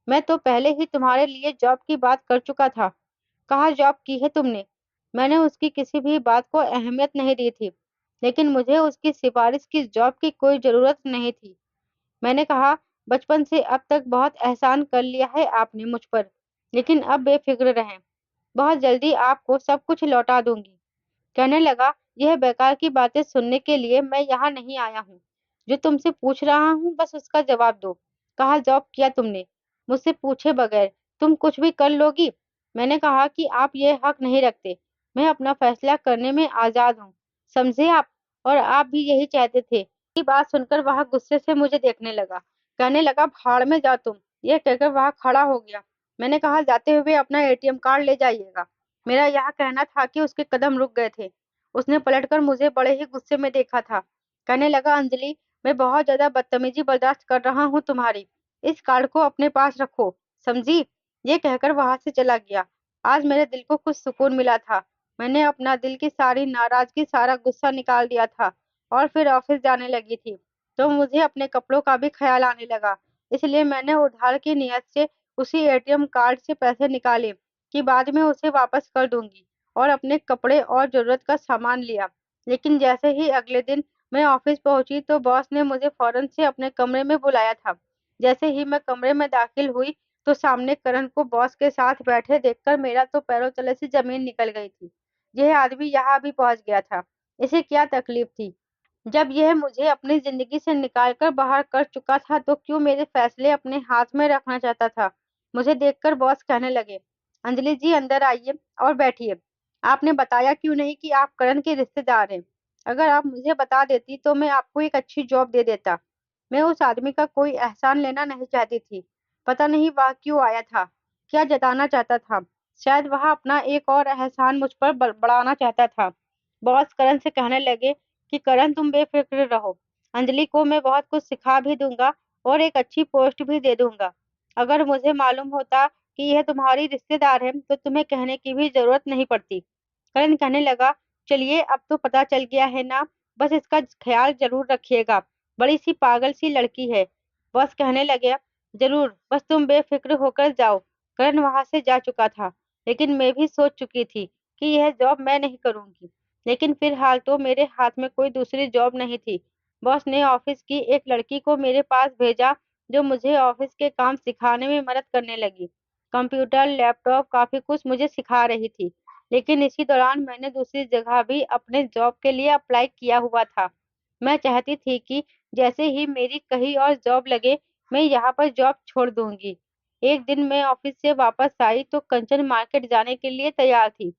मैं तो पहले ही तुम्हारे लिए जॉब की बात कर चुका था। कहाँ जॉब की है तुमने? मैंने उसकी किसी भी बात को अहमियत नहीं दी थी, लेकिन मुझे उसकी सिफारिश की जॉब की कोई जरूरत नहीं थी। मैंने कहा, बचपन से अब तक बहुत एहसान कर लिया है आपने मुझ पर, लेकिन अब बेफिक्र रहें, बहुत जल्दी आपको सब कुछ लौटा दूंगी। कहने लगा, यह बेकार की बातें सुनने के लिए मैं यहाँ नहीं आया हूँ। जो तुमसे पूछ रहा हूँ बस उसका जवाब दो। कहाँ जॉब किया तुमने? मुझसे पूछे बगैर तुम कुछ भी कर लोगी? मैंने कहा कि आप ये हक नहीं रखते। मैं अपना फैसला करने में आजाद हूँ, समझे आप? और आप भी यही चाहते थे। ये बात सुनकर वह गुस्से से मुझे देखने लगा। कहने लगा, भाड़ में जा तुम। यह कहकर वह खड़ा हो गया। मैंने कहा, जाते हुए अपना एटीएम कार्ड ले जाइएगा। मेरा यह कहना था कि उसके कदम रुक गए थे। उसने पलटकर मुझे बड़े ही गुस्से में देखा था। कहने लगा, अंजलि, मैं बहुत ज्यादा बदतमीजी बर्दाश्त कर रहा हूँ तुम्हारी। इस कार्ड को अपने पास रखो, समझी? ये कहकर वहां से चला गया। आज मेरे दिल को कुछ सुकून मिला था। मैंने अपना दिल की सारी नाराजगी, सारा गुस्सा निकाल दिया था और फिर ऑफिस जाने लगी थी। तो मुझे अपने कपड़ों का भी ख्याल आने लगा। इसलिए मैंने उधार की नियत से उसी एटीएम कार्ड से पैसे निकाले कि बाद में उसे वापस कर दूंगी, और अपने कपड़े और जरूरत का सामान लिया। लेकिन जैसे ही अगले दिन मैं ऑफिस पहुंची तो बॉस ने मुझे फौरन से अपने कमरे में बुलाया था। जैसे ही मैं कमरे में दाखिल हुई तो सामने करण को बॉस के साथ बैठे देखकर मेरा तो पैरों तले से जमीन निकल गई थी। यह आदमी यहाँ भी पहुंच गया था। इसे क्या तकलीफ थी? जब यह मुझे अपनी जिंदगी से निकाल कर बाहर कर चुका था तो क्यों मेरे फैसले अपने हाथ में रखना चाहता था? मुझे देखकर बॉस कहने लगे, अंजलि जी अंदर आइए और बैठिए। आपने बताया क्यों नहीं कि आप करण के रिश्तेदार हैं? अगर आप मुझे बता देती तो मैं आपको एक अच्छी जॉब दे देता। मैं उस आदमी का कोई एहसान लेना नहीं चाहती थी। पता नहीं वह क्यों आया था, क्या जताना चाहता था। शायद वह अपना एक और एहसान मुझ पर बढ़ाना चाहता था। बॉस करण से कहने लगे कि करण तुम बेफिक्र रहो। अंजलि को मैं बहुत कुछ सिखा भी दूंगा और एक अच्छी पोस्ट भी दे दूंगा। अगर मुझे मालूम होता कि यह तुम्हारी रिश्तेदार है तो तुम्हें कहने की भी जरूरत नहीं पड़ती। करण कहने लगा, चलिए अब तो पता चल गया है ना, बस इसका ख्याल जरूर रखिएगा। बड़ी सी पागल सी लड़की है। बॉस कहने लगे, जरूर, बस तुम बेफिक्र होकर जाओ। करण वहां से जा चुका था, लेकिन मैं भी सोच चुकी थी कि यह जॉब मैं नहीं करूंगी। लेकिन फिलहाल तो मेरे हाथ में कोई दूसरी जॉब नहीं थी। बॉस ने ऑफिस की एक लड़की को मेरे पास भेजा जो मुझे ऑफिस के काम सिखाने में मदद करने लगी। कंप्यूटर, लैपटॉप, काफी कुछ मुझे सिखा रही थी। लेकिन इसी दौरान मैंने दूसरी जगह भी अपने जॉब के लिए अप्लाई किया हुआ था। मैं चाहती थी कि जैसे ही मेरी कहीं और जॉब लगे, मैं यहाँ पर जॉब छोड़ दूंगी। एक दिन मैं ऑफिस से वापस आई तो कंचन मार्केट जाने के लिए तैयार थी।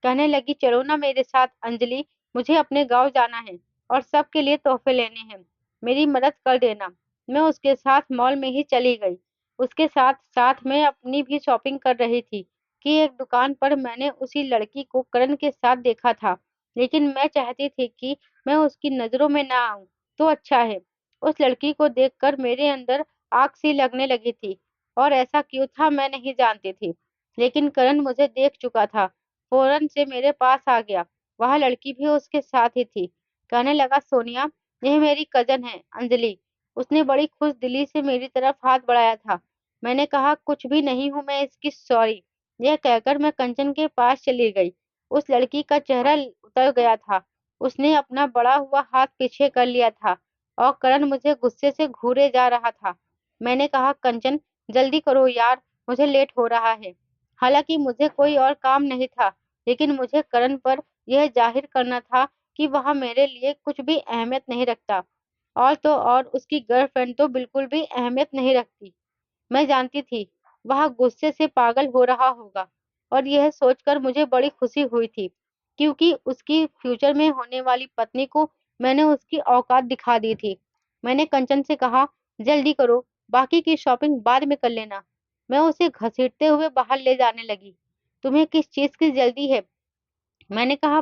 कहने लगी, चलो ना मेरे साथ अंजलि, मुझे अपने गांव जाना है और सबके लिए तोहफे लेने हैं। मेरी मदद कर देना। मैं उसके साथ मॉल में ही चली गई। उसके साथ साथ मैं अपनी भी शॉपिंग कर रही थी कि एक दुकान पर मैंने उसी लड़की को करण के साथ देखा था। लेकिन मैं चाहती थी कि मैं उसकी नजरों में ना आऊं तो अच्छा है। उस लड़की को देखकर मेरे अंदर आग सी लगने लगी थी और ऐसा क्यों था मैं नहीं जानती थी। लेकिन करण मुझे देख चुका था, फौरन से मेरे पास आ गया। वह लड़की भी उसके साथ ही थी। कहने लगा, सोनिया, यह मेरी कजन है अंजलि। उसने बड़ी खुश दिली से मेरी तरफ हाथ बढ़ाया था। मैंने कहा, कुछ भी नहीं हूं मैं इसकी सॉरी। यह कहकर मैं कंचन के पास चली गई। उस लड़की का चेहरा उतर गया था। उसने अपना बड़ा हुआ हाथ पीछे कर लिया था और करण मुझे गुस्से से घूरे जा रहा था। मैंने कहा, कंचन, जल्दी करो यार, मुझे लेट हो रहा है। हालांकि मुझे कोई और काम नहीं था, लेकिन मुझे करण पर यह जाहिर करना था कि वह मेरे लिए कुछ भी अहमियत नहीं रखता। और तो और उसकी गर्लफ्रेंड तो बिल्कुल भी अहमियत नहीं रखती। मैं जानती थी वह गुस्से से पागल हो रहा होगा और यह सोचकर मुझे बड़ी खुशी हुई थी, क्योंकि उसकी फ्यूचर में होने वाली पत्नी को मैंने उसकी औकात दिखा दी थी। मैंने कंचन से कहा, जल्दी करो, बाकी की शॉपिंग बाद में कर लेना। मैं उसे घसीटते हुए बाहर ले जाने लगी। तुम्हें किस चीज की जल्दी है? मैंने कहा,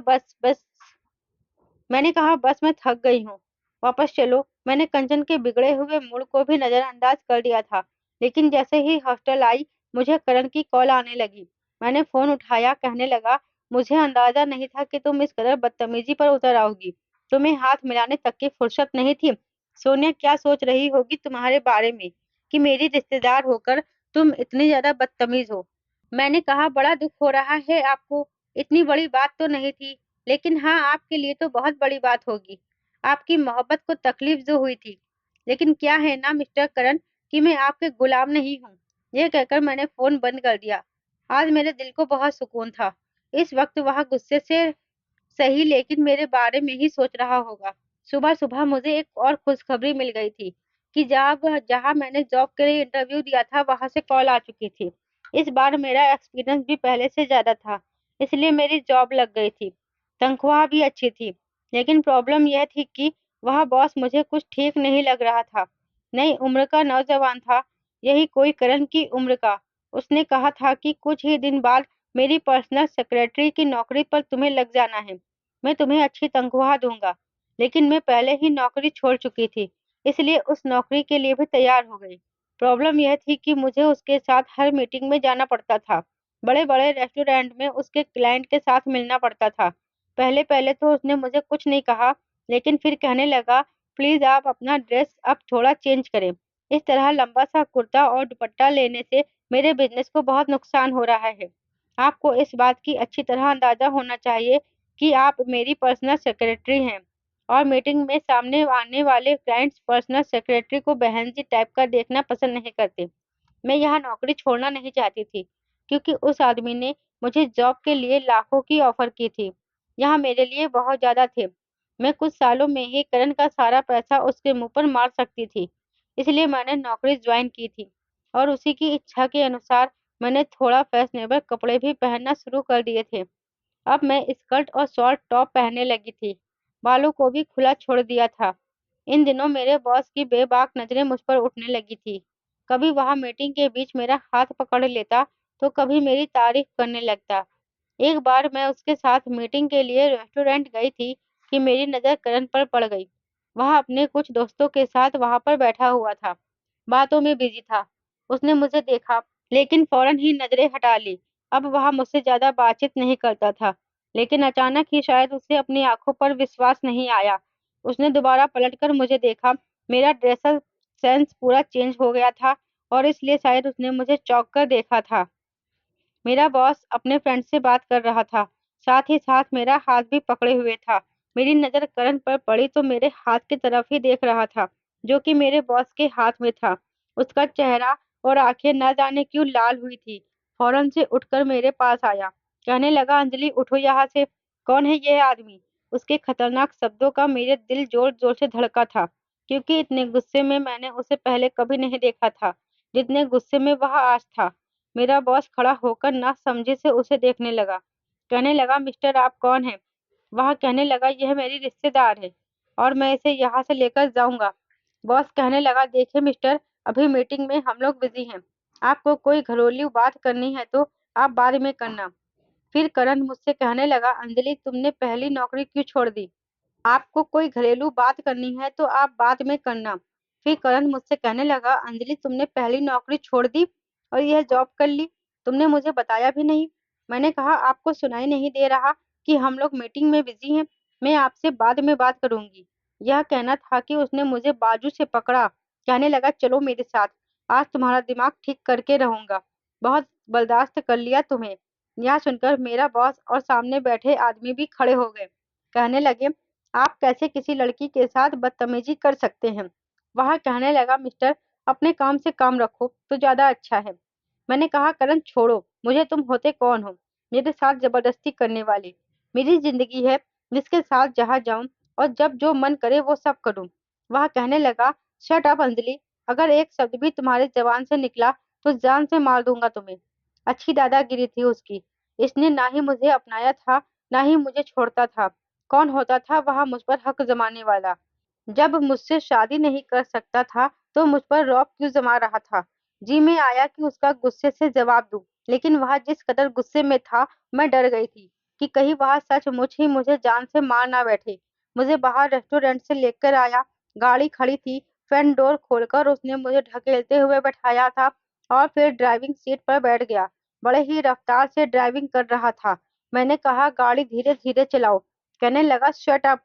बस मैं थक गई हूँ। वापस चलो। मैंने कंचन के बिगड़े हुए मूड को भी नजरअंदाज कर दिया था। लेकिन जैसे ही हॉस्टल आई, मुझे करण की कॉल आने लगी। मैंने फोन उठाया। कहने लगा, मुझे अंदाजा नहीं था कि तुम इस कदर बदतमीजी पर उतर आओगी। तुम्हें हाथ मिलाने तक की फुर्सत नहीं थी। सोनिया क्या सोच रही होगी तुम्हारे बारे में कि मेरी रिश्तेदार होकर तुम इतनी ज्यादा बदतमीज हो। मैंने कहा, बड़ा दुख हो रहा है आपको। इतनी बड़ी बात तो नहीं थी, लेकिन हाँ, आपके लिए तो बहुत बड़ी बात होगी। आपकी मोहब्बत को तकलीफ जो हुई थी। लेकिन क्या है ना मिस्टर करण कि मैं आपके गुलाम नहीं हूँ। यह कहकर मैंने फोन बंद कर दिया। आज मेरे दिल को बहुत सुकून था। इस वक्त वह गुस्से से सही लेकिन मेरे बारे में ही सोच रहा होगा। सुबह सुबह मुझे एक और खुशखबरी मिल गई थी कि जहाँ जहाँ मैंने जॉब के लिए इंटरव्यू दिया था वहां से कॉल आ चुकी थी। इस बार मेरा एक्सपीरियंस भी पहले से ज्यादा था, इसलिए मेरी जॉब लग गई थी। तनख्वाह भी अच्छी थी। लेकिन प्रॉब्लम यह थी कि वह बॉस मुझे कुछ ठीक नहीं लग रहा था। नई उम्र का नौजवान था, यही कोई करण की उम्र का। उसने कहा था कि कुछ ही दिन बाद मेरी पर्सनल सेक्रेटरी की नौकरी पर तुम्हें लग जाना है। मैं तुम्हें अच्छी तनख्वाह दूंगा। लेकिन मैं पहले ही नौकरी छोड़ चुकी थी, इसलिए उस नौकरी के लिए भी तैयार हो गई। प्रॉब्लम यह थी कि मुझे उसके साथ हर मीटिंग में जाना पड़ता था। बड़े बड़े रेस्टोरेंट में उसके क्लाइंट के साथ मिलना पड़ता था। पहले पहले तो उसने मुझे कुछ नहीं कहा, लेकिन फिर कहने लगा, प्लीज आप अपना ड्रेस अब थोड़ा चेंज करें। इस तरह लंबा सा कुर्ता और दुपट्टा लेने से मेरे बिजनेस को बहुत नुकसान हो रहा है। आपको इस बात की अच्छी तरह अंदाजा होना चाहिए कि आप मेरी पर्सनल सेक्रेटरी हैं और मीटिंग में सामने आने वाले क्लाइंट्स पर्सनल सेक्रेटरी को बहन जी टाइप का देखना पसंद नहीं करते। मैं यहाँ नौकरी छोड़ना नहीं चाहती थी, क्योंकि उस आदमी ने मुझे जॉब के लिए लाखों की ऑफर की थी। यहाँ मेरे लिए बहुत ज़्यादा थे। मैं कुछ सालों में ही करण का सारा पैसा उसके मुँह पर मार सकती थी। इसलिए मैंने नौकरी ज्वाइन की थी और उसी की इच्छा के अनुसार मैंने थोड़ा फैशनेबल कपड़े भी पहनना शुरू कर दिए थे। अब मैं स्कर्ट और शॉर्ट टॉप पहनने लगी थी। बालों को भी खुला छोड़ दिया था। इन दिनों मेरे बॉस की बेबाक नज़रें मुझ पर उठने लगी थी। कभी वह मीटिंग के बीच मेरा हाथ पकड़ लेता, तो कभी मेरी तारीफ करने लगता। एक बार मैं उसके साथ मीटिंग के लिए रेस्टोरेंट गई थी कि मेरी नज़र करण पर पड़ गई। वह अपने कुछ दोस्तों के साथ वहां पर बैठा हुआ था, बातों में बिजी था। उसने मुझे देखा, लेकिन फौरन ही नजरें हटा ली। अब वह मुझसे ज्यादा बातचीत नहीं करता था, लेकिन अचानक ही शायद उसे अपनी आंखों पर विश्वास नहीं आया। उसने दोबारा पलटकर मुझे देखा। मेरा ड्रेसर सेंस पूरा चेंज हो गया था और इसलिए शायद उसने मुझे चौंक कर देखा था। मेरा बॉस अपने फ्रेंड से बात कर रहा था, साथ ही साथ मेरा हाथ भी पकड़े हुए था। मेरी नज़र करण पर पड़ी तो मेरे हाथ की तरफ ही देख रहा था, जो कि मेरे बॉस के हाथ में था। उसका चेहरा और आंखें न जाने क्यों लाल हुई थी। फौरन से उठकर मेरे पास आया, कहने लगा, अंजलि उठो यहाँ से। कौन है ये आदमी? उसके खतरनाक शब्दों का मेरे दिल जोर जोर से धड़का था, क्योंकि इतने गुस्से में मैंने उसे पहले कभी नहीं देखा था जितने गुस्से में वह आज था। मेरा बॉस खड़ा होकर ना समझे से उसे देखने लगा। कहने लगा, मिस्टर आप कौन हैं? वह कहने लगा, यह मेरी रिश्तेदार है और मैं इसे यहाँ से लेकर जाऊंगा। बॉस कहने लगा, देखिए मिस्टर, अभी मीटिंग में हम लोग बिजी हैं। आपको कोई घरेलू बात करनी है तो आप बाद में करना। फिर करण मुझसे कहने लगा, अंजलि तुमने पहली नौकरी क्यों छोड़ दी? आपको कोई घरेलू बात करनी है तो आप बाद में करना। फिर करण मुझसे कहने लगा, अंजलि तुमने पहली नौकरी छोड़ दी और यह जॉब कर ली, तुमने मुझे बताया भी नहीं। मैंने कहा, आपको सुनाई नहीं दे रहा कि हम लोग मीटिंग में बिजी हैं, मैं आपसे बाद में बात करूंगी। यह कहना था कि उसने मुझे बाजू से पकड़ा। कहने लगा, चलो मेरे साथ, आज तुम्हारा दिमाग ठीक करके रहूंगा। बहुत बर्दाश्त कर लिया तुम्हें। यह सुनकर मेरा बॉस और सामने बैठे आदमी भी खड़े हो गए। कहने लगे, आप कैसे किसी लड़की के साथ बदतमीजी कर सकते हैं? वह कहने लगा, मिस्टर अपने काम से काम रखो तो ज्यादा अच्छा है। मैंने कहा, करण छोड़ो, मुझे तुम होते कौन हो मेरे साथ जबरदस्ती करने वाले? मेरी जिंदगी है, जिसके साथ जहाँ जाऊं और जब जो मन करे वो सब करूं। वह कहने लगा, शट अप अंजलि, अगर एक शब्द भी तुम्हारे जबान से निकला तो जान से मार दूंगा तुम्हें। अच्छी दादागिरी थी उसकी। इसने ना ही मुझे अपनाया था, ना ही मुझे छोड़ता था। कौन होता था वह मुझ पर हक जमाने वाला? जब मुझसे शादी नहीं कर सकता था तो मुझ पर रौब क्यों जमा रहा था? जी में आया कि उसका गुस्से से जवाब दूं, लेकिन वह जिस कदर गुस्से में था, मैं डर गई थी कि कहीं वह सचमुच ही मुझे जान से मार ना बैठे। मुझे बाहर रेस्टोरेंट से लेकर आया। गाड़ी खड़ी थी। फ्रंट डोर खोलकर उसने मुझे ढकेलते हुए बैठाया था और फिर ड्राइविंग सीट पर बैठ गया। बड़े ही रफ्तार से ड्राइविंग कर रहा था। मैंने कहा, गाड़ी धीरे धीरे चलाओ। कहने लगा, शट अप।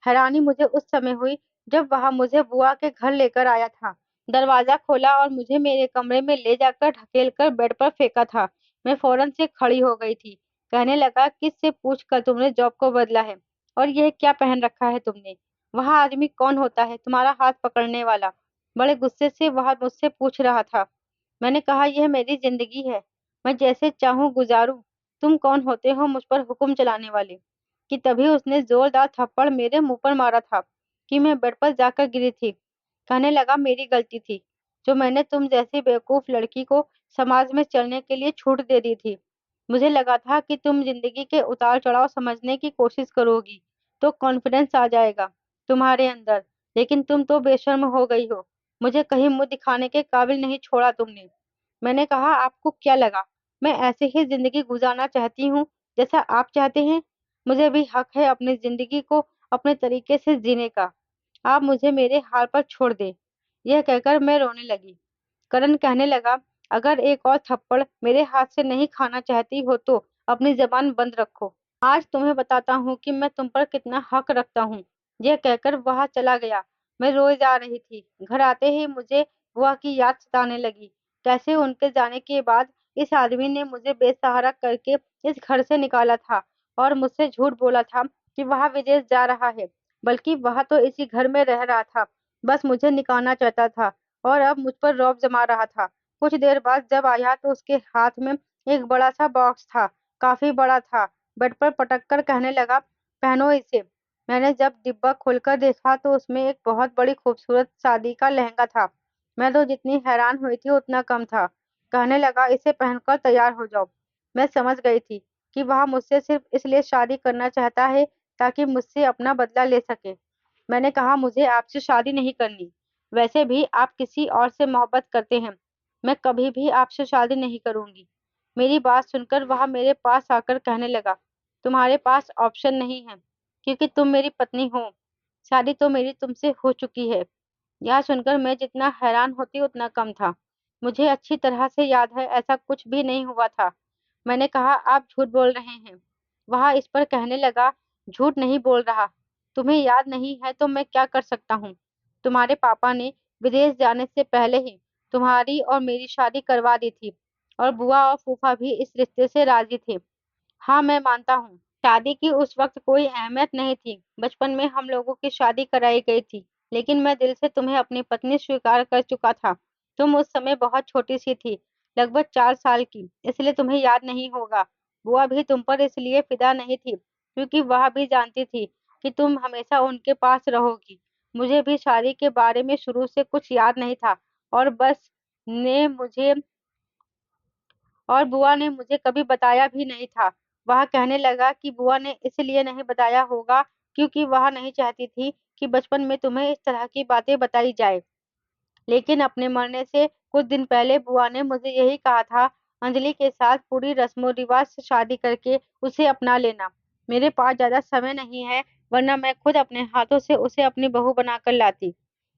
हैरानी मुझे उस समय हुई जब वह मुझे बुआ के घर लेकर आया था। दरवाजा खोला और मुझे मेरे कमरे में ले जाकर ढकेल कर बेड पर फेंका था। मैं फौरन से खड़ी हो गई थी। कहने लगा, किससे पूछ कर तुमने जॉब को बदला है? और यह क्या पहन रखा है तुमने? वह आदमी कौन होता है तुम्हारा हाथ पकड़ने वाला? बड़े गुस्से से वह मुझसे पूछ रहा था। मैंने कहा, यह मेरी जिंदगी है, मैं जैसे चाहूं गुजारूं। तुम कौन होते हो मुझ पर हुक्म चलाने वाले? कि तभी उसने जोरदार थप्पड़ मेरे मुंह पर मारा था कि मैं बेड पर जाकर गिरी थी। कहने लगा, मेरी गलती थी जो मैंने तुम जैसी बेवकूफ लड़की को समाज में चलने के लिए छूट दे दी थी। मुझे लगा था कि तुम जिंदगी के उतार चढ़ाव समझने की कोशिश करोगी तो कॉन्फिडेंस आ जाएगा तुम्हारे अंदर, लेकिन तुम तो बेशर्म हो गई हो। मुझे कहीं मुंह दिखाने के काबिल नहीं छोड़ा तुमने। मैंने कहा, आपको क्या लगा मैं ऐसे ही जिंदगी गुजारना चाहती हूँ जैसा आप चाहते हैं? मुझे भी हक है अपनी जिंदगी को अपने तरीके से जीने का। आप मुझे मेरे हाल पर छोड़ दें। यह कहकर मैं रोने लगी। करण कहने लगा, अगर एक और थप्पड़ मेरे हाथ से नहीं खाना चाहती हो तो अपनी जबान बंद रखो। आज तुम्हें बताता हूँ कि मैं तुम पर कितना हक रखता हूँ। यह कहकर वह चला गया। मैं रोए जा रही थी। घर आते ही मुझे बुआ की याद सताने लगी। कैसे उनके जाने के बाद इस आदमी ने मुझे बेसहारा करके इस घर से निकाला था और मुझसे झूठ बोला था कि वह विदेश जा रहा है। बल्कि वह तो इसी घर में रह रहा था, बस मुझे निकालना चाहता था और अब मुझ पर रौब जमा रहा था। कुछ देर बाद जब आया तो उसके हाथ में एक बड़ा-सा बॉक्स था, काफ़ी बड़ा था। बेड पर पटक कर कहने लगा, "पहनो इसे।" मैंने जब डिब्बा खोलकर देखा तो उसमें एक बहुत बड़ी खूबसूरत शादी का लहंगा था। मैं तो जितनी हैरान हुई थी उतना कम था। कहने लगा, "इसे पहनकर तैयार हो जाओ।" मैं समझ गई थी कि वह मुझसे सिर्फ इसलिए शादी करना चाहता है ताकि मुझसे अपना बदला ले सके। मैंने कहा, "मुझे आपसे शादी नहीं करनी। वैसे भी आप किसी और से मोहब्बत करते हैं। मैं कभी भी आपसे शादी नहीं करूँगी।" मेरी बात सुनकर वह मेरे पास आकर कहने लगा, "तुम्हारे पास ऑप्शन नहीं है, क्योंकि तुम मेरी पत्नी हो। शादी तो मेरी तुमसे हो चुकी है।" यह सुनकर मैं जितना हैरान होती उतना कम था। मुझे अच्छी तरह से याद है ऐसा कुछ भी नहीं हुआ था। मैंने कहा, "आप झूठ बोल रहे हैं।" वह इस पर कहने लगा, "झूठ नहीं बोल रहा। तुम्हें याद नहीं है तो मैं क्या कर सकता हूँ? तुम्हारे पापा ने विदेश जाने से पहले ही तुम्हारी और मेरी शादी करवा दी थी और बुआ और फूफा भी इस रिश्ते से राज़ी थे। हाँ, मैं मानता हूँ, शादी की उस वक़्त कोई अहमियत नहीं थी। बचपन में हम लोगों की शादी कराई गई थी, लेकिन मैं दिल से तुम्हें अपनी पत्नी स्वीकार कर चुका था। तुम उस समय बहुत छोटी-सी थी, लगभग 4 साल की, इसलिए तुम्हें याद नहीं होगा। बुआ भी तुम पर इसलिए फ़िदा नहीं थी, क्योंकि वह भी जानती थी कि तुम हमेशा उनके पास रहोगी। मुझे भी शादी के बारे में शुरू से कुछ याद नहीं था और बस ने मुझे और बुआ ने मुझे कभी बताया भी नहीं था। वह कहने लगा कि बुआ ने इसलिए नहीं बताया होगा क्योंकि वह नहीं चाहती थी कि बचपन में तुम्हें इस तरह की बातें बताई जाए। लेकिन अपने मरने से कुछ दिन पहले बुआ ने मुझे यही कहा था, अंजलि के साथ पूरी रस्मों-रिवाज से शादी करके उसे अपना लेना। मेरे पास ज़्यादा समय नहीं है, वरना मैं खुद अपने हाथों से उसे अपनी बहू बनाकर लाती।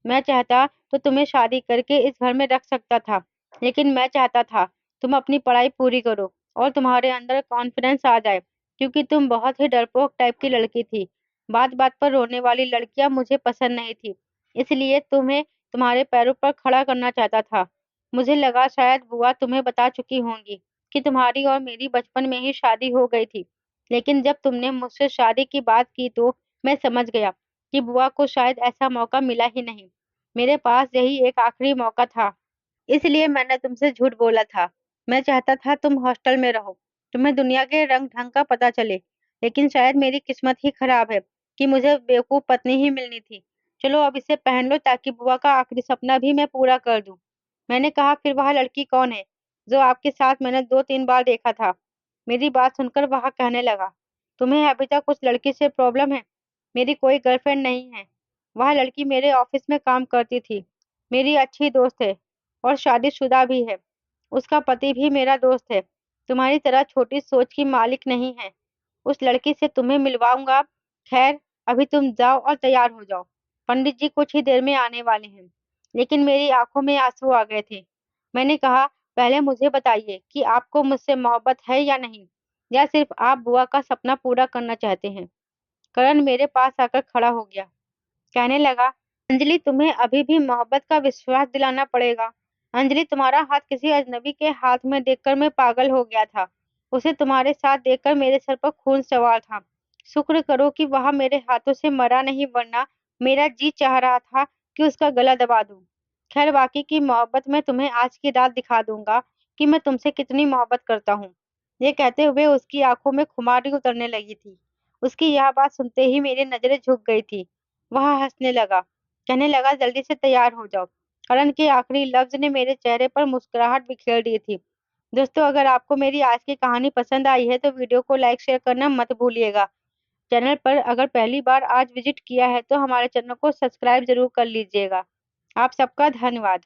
मैं चाहता तो तुम्हें शादी करके इस घर में रख सकता था, लेकिन मैं चाहता था तुम अपनी पढ़ाई पूरी करो और तुम्हारे अंदर कॉन्फिडेंस आ जाए, क्योंकि तुम बहुत ही डरपोक टाइप की लड़की थी। बात-बात पर रोने वाली लड़कियाँ मुझे पसंद नहीं थी, इसलिए तुम्हें तुम्हारे पैरों पर खड़ा करना चाहता था। मुझे लगा शायद बुआ तुम्हें बता चुकी होंगी कि तुम्हारी और मेरी बचपन में ही शादी हो गई थी। लेकिन जब तुमने मुझसे शादी की बात की तो मैं समझ गया कि बुआ को शायद ऐसा मौका मिला ही नहीं। मेरे पास यही एक आखिरी मौका था, इसलिए मैंने तुमसे झूठ बोला था। मैं चाहता था तुम हॉस्टल में रहो, तुम्हें दुनिया के रंग-ढंग का पता चले। लेकिन शायद मेरी किस्मत ही खराब है कि मुझे बेवकूफ़ पत्नी ही मिलनी थी। चलो अब इसे पहन लो ताकि बुआ का आखिरी सपना भी मैं पूरा कर दूँ। मैंने कहा, "फिर वह लड़की कौन है, जो आपके साथ मैंने 2-3 बार देखा था?" मेरी बात सुनकर वह कहने लगा, "तुम्हें अभी तक उस लड़की से प्रॉब्लम है? मेरी कोई गर्लफ्रेंड नहीं है। वह लड़की मेरे ऑफ़िस में काम करती थी, मेरी अच्छी दोस्त है और शादीशुदा भी है। उसका पति भी मेरा दोस्त है। तुम्हारी तरह छोटी सोच की मालिक नहीं है। उस लड़की से तुम्हें मिलवाऊँगा। खैर, अभी तुम जाओ और तैयार हो जाओ। पंडित जी कुछ ही देर में आने वाले हैं।" लेकिन मेरी आँखों में आँसू आ गए थे। मैंने कहा, "पहले मुझे बताइए कि आपको मुझसे मोहब्बत है या नहीं? या सिर्फ़ आप बुआ का सपना पूरा करना चाहते हैं?" करण मेरे पास आकर खड़ा हो गया। कहने लगा, "अंजलि तुम्हें अभी भी मोहब्बत का विश्वास दिलाना पड़ेगा। अंजलि तुम्हारा हाथ किसी अजनबी के हाथ में देखकर मैं पागल हो गया था। उसे तुम्हारे साथ देखकर मेरे सर पर खून सवार था। शुक्र करो कि वह मेरे हाथों से मरा नहीं वरना मेरा जी चाह रहा था कि उसका गला दबा दूँ। खैर बाकी की मोहब्बत मैं तुम्हें आज की रात दिखा दूँगा कि मैं तुमसे कितनी मोहब्बत करता हूँ।" ये कहते हुए उसकी आँखों में खुमारी उतरने लगी थी। उसकी यह बात सुनते ही मेरी नज़रें झुक गई थी। वह हँसने लगा, कहने लगा, "जल्दी से तैयार हो जाओ।" करण के आखिरी लफ्ज़ ने मेरे चेहरे पर मुस्कुराहट बिखेर दी थी। दोस्तों अगर आपको मेरी आज की कहानी पसंद आई है तो वीडियो को लाइक शेयर करना मत भूलिएगा। चैनल पर अगर पहली बार आज विज़िट किया है तो हमारे चैनल को सब्सक्राइब ज़रूर कर लीजिएगा। आप सबका धन्यवाद।